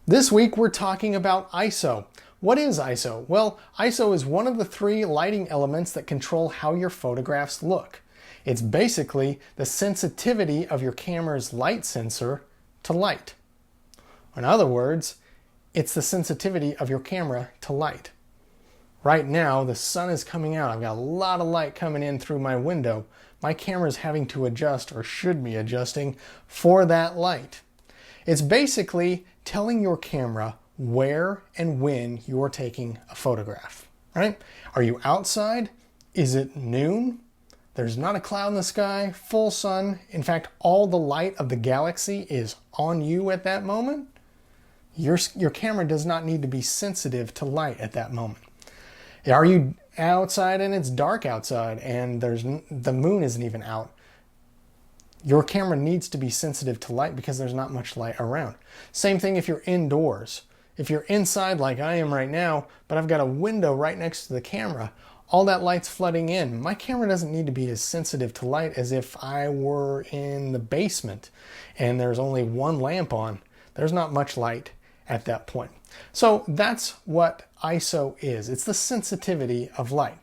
This week we're talking about ISO. What is ISO? Well, ISO is one of the three lighting elements that control how your photographs look. It's basically the sensitivity of your camera's light sensor to light. In other words, it's the sensitivity of your camera to light. Right now, the sun is coming out. I've got a lot of light coming in through my window. My camera's having to adjust, or should be adjusting, for that light. It's basically telling your camera where and when you're taking a photograph, right? Are you outside? Is it noon? There's not a cloud in the sky, full sun. In fact, all the light of the galaxy is on you at that moment. Your camera does not need to be sensitive to light at that moment. Are you outside and it's dark outside and the moon isn't even out? Your camera needs to be sensitive to light because there's not much light around. Same thing if you're indoors. If you're inside like I am right now, but I've got a window right next to the camera, all that light's flooding in. My camera doesn't need to be as sensitive to light as if I were in the basement and there's only one lamp on. There's not much light at that point. So that's what ISO is. It's the sensitivity of light.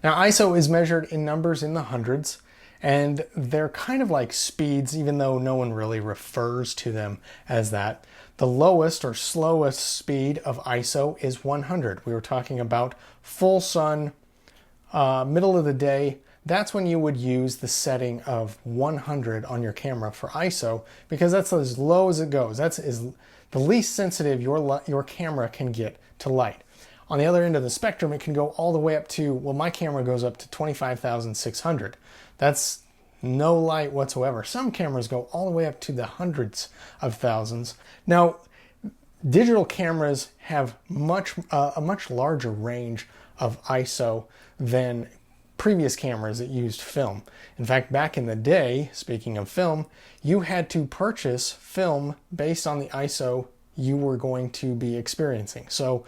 Now ISO is measured in numbers in the hundreds, and they're kind of like speeds, even though no one really refers to them as that. The lowest or slowest speed of ISO is 100. We were talking about full sun, middle of the day. That's when you would use the setting of 100 on your camera for ISO, because that's as low as it goes. That's the least sensitive your camera can get to light. On the other end of the spectrum, it can go all the way up to, well, my camera goes up to 25,600. That's no light whatsoever. Some cameras go all the way up to the hundreds of thousands. Now, digital cameras have a much larger range of ISO than previous cameras that used film. In fact, back in the day, speaking of film, you had to purchase film based on the ISO you were going to be experiencing. So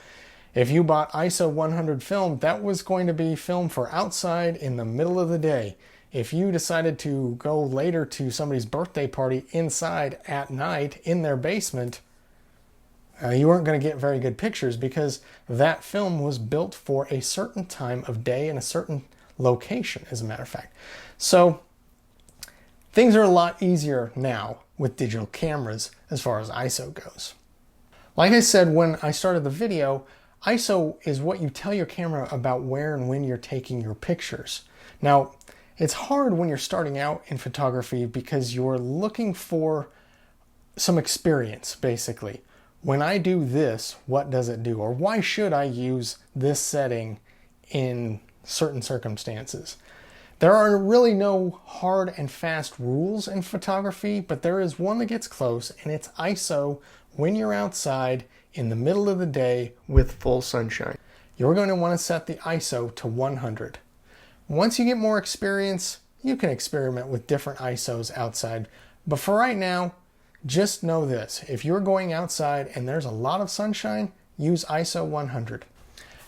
if you bought ISO 100 film, that was going to be film for outside in the middle of the day. If you decided to go later to somebody's birthday party inside at night in their basement, you weren't going to get very good pictures because that film was built for a certain time of day and a certain location, as a matter of fact. So things are a lot easier now with digital cameras as far as ISO goes. Like I said when I started the video, ISO is what you tell your camera about where and when you're taking your pictures. Now, it's hard when you're starting out in photography because you're looking for some experience, basically. When I do this, what does it do? Or why should I use this setting in certain circumstances? There are really no hard and fast rules in photography, but there is one that gets close, and it's ISO when you're outside in the middle of the day with full sunshine. You're going to want to set the ISO to 100. Once you get more experience, you can experiment with different ISOs outside. But for right now, just know this. If you're going outside and there's a lot of sunshine, use ISO 100.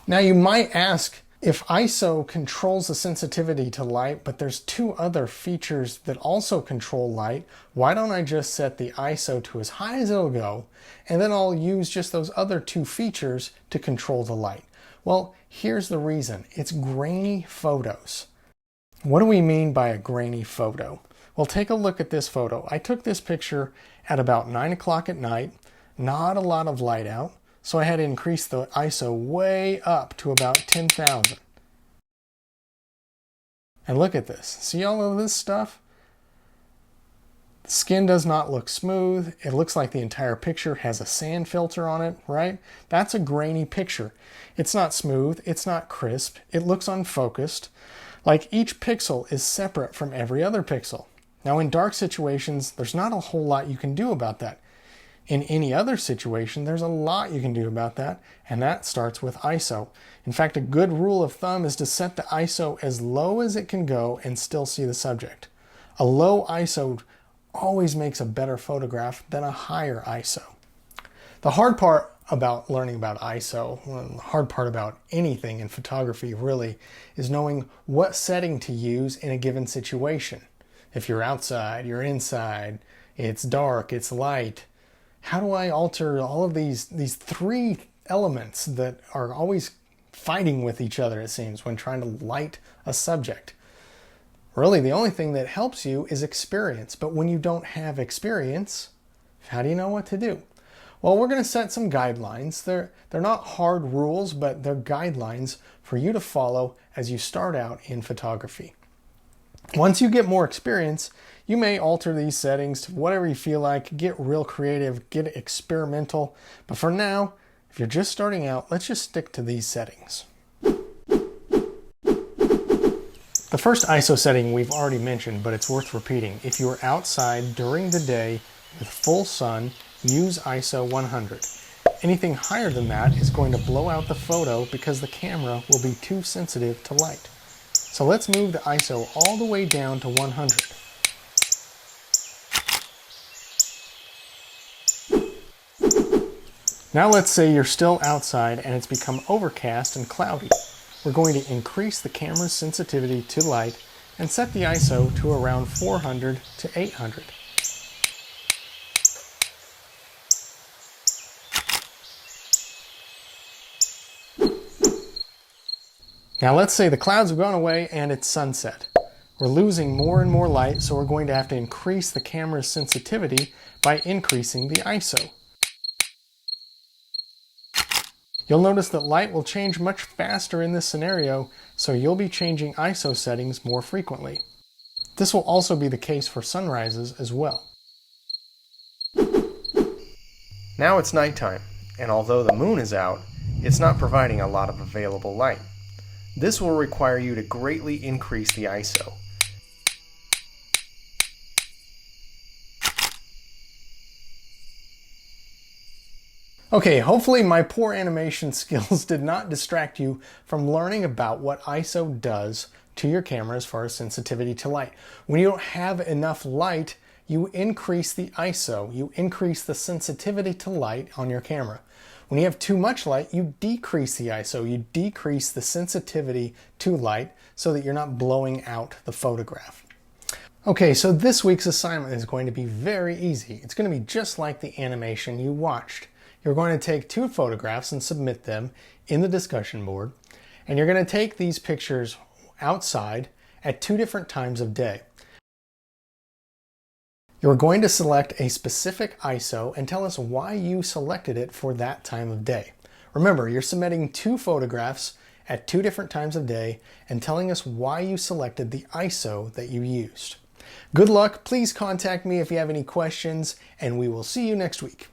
Now you might ask, if ISO controls the sensitivity to light, but there's two other features that also control light, why don't I just set the ISO to as high as it'll go, and then I'll use just those other two features to control the light? Well, here's the reason. It's grainy photos. What do we mean by a grainy photo? Well, take a look at this photo. I took this picture at about 9 o'clock at night, not a lot of light out, so I had to increase the ISO way up to about 10,000. And look at this. See all of this stuff? The skin does not look smooth. It looks like the entire picture has a sand filter on it, right? That's a grainy picture. It's not smooth. It's not crisp. It looks unfocused. Like each pixel is separate from every other pixel. Now in dark situations, there's not a whole lot you can do about that. In any other situation, there's a lot you can do about that, and that starts with ISO. In fact, a good rule of thumb is to set the ISO as low as it can go and still see the subject. A low ISO always makes a better photograph than a higher ISO. The hard part about learning about ISO, the hard part about anything in photography really, is knowing what setting to use in a given situation. If you're outside, you're inside, it's dark, it's light, how do I alter all of these three elements that are always fighting with each other, it seems, when trying to light a subject? Really, the only thing that helps you is experience. But when you don't have experience, how do you know what to do? Well, we're going to set some guidelines. They're not hard rules, but they're guidelines for you to follow as you start out in photography. Once you get more experience, you may alter these settings to whatever you feel like, get real creative, get experimental. But for now, if you're just starting out, let's just stick to these settings. The first ISO setting we've already mentioned, but it's worth repeating. If you are outside during the day with full sun, use ISO 100. Anything higher than that is going to blow out the photo because the camera will be too sensitive to light. So let's move the ISO all the way down to 100. Now let's say you're still outside and it's become overcast and cloudy. We're going to increase the camera's sensitivity to light and set the ISO to around 400 to 800. Now let's say the clouds have gone away and it's sunset. We're losing more and more light, so we're going to have to increase the camera's sensitivity by increasing the ISO. You'll notice that light will change much faster in this scenario, so you'll be changing ISO settings more frequently. This will also be the case for sunrises as well. Now it's nighttime, and although the moon is out, it's not providing a lot of available light. This will require you to greatly increase the ISO. Okay, hopefully my poor animation skills did not distract you from learning about what ISO does to your camera as far as sensitivity to light. When you don't have enough light, you increase the ISO, you increase the sensitivity to light on your camera. When you have too much light, you decrease the ISO, you decrease the sensitivity to light so that you're not blowing out the photograph. Okay, so this week's assignment is going to be very easy. It's going to be just like the animation you watched. You're going to take 2 photographs and submit them in the discussion board, and you're going to take these pictures outside at 2 different times of day. You're going to select a specific ISO and tell us why you selected it for that time of day. Remember, you're submitting 2 photographs at 2 different times of day and telling us why you selected the ISO that you used. Good luck. Please contact me if you have any questions, and we will see you next week.